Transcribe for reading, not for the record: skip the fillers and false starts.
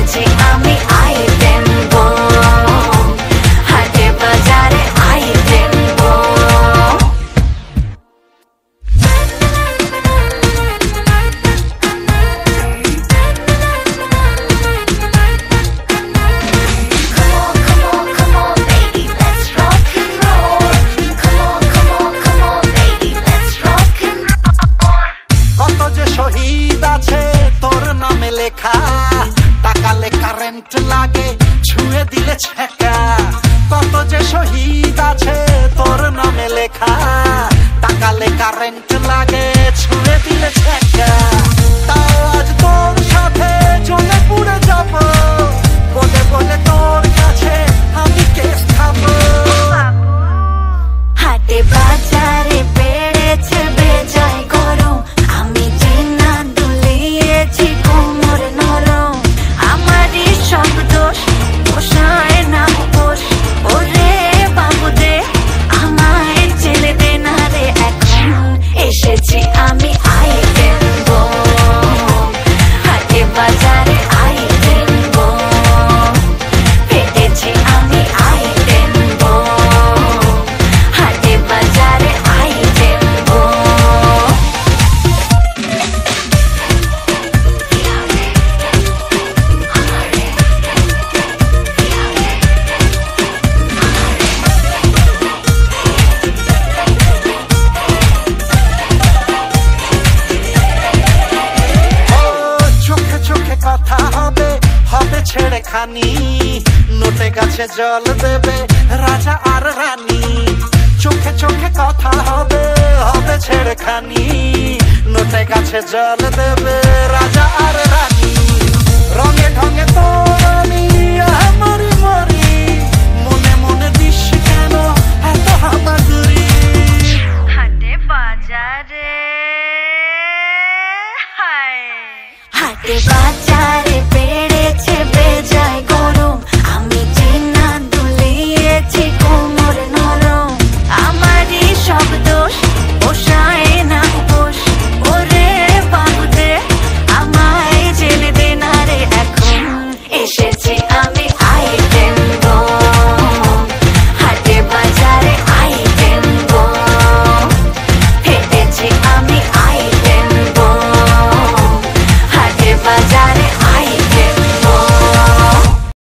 পেটেছি আমি item bomb, হাটে বাজারে আইটেম বম। কত যে শহীদ আছে তোর নামে লেখা, টাকালে কারেন্ট লাগে ছুঁয়ে দিলে ছেঁকা। কত যে শহীদ আছে তোর নামে লেখা, টাকালে কারেন্ট লাগে ছুঁয়ে দিলে ছেঁকা। তাও আজ তোর সাথে চলে পুড়ে যাব, বলে বলে তোর কাছে আমি কেস খাবো। হাটে বাজারে বেড়েছে বেজায় গরম, আমি যে না দুলিয়েছি কোমর নরম। আমারই সব দোষ, পোষায় না পোষ। ওরে বাবু দে আমায় ছেলে দে না রে, এখন এসেছি আমি আইটেম বম, হাটে বাজারে আইটেম বম। পেটেছি আমি আইটেম বম, হাটে বাজারে আইটেম বম। চোখে চোখে কথা হবে, হবে ছেড়ে খানি। নোটে গাছে জল দেবে রাজা আর রানী। চোখে চোখে কথা হবে, হবে ছেড়ে খানি। নোটে গাছে জল দেবে রাজা আর রানী। রঙে ঢঙে তোর আমি মরি মরি, মনে মনে দিস কেন এত হামাগুড়ি। হাটে বাজারে হায়, হাটে বাজারে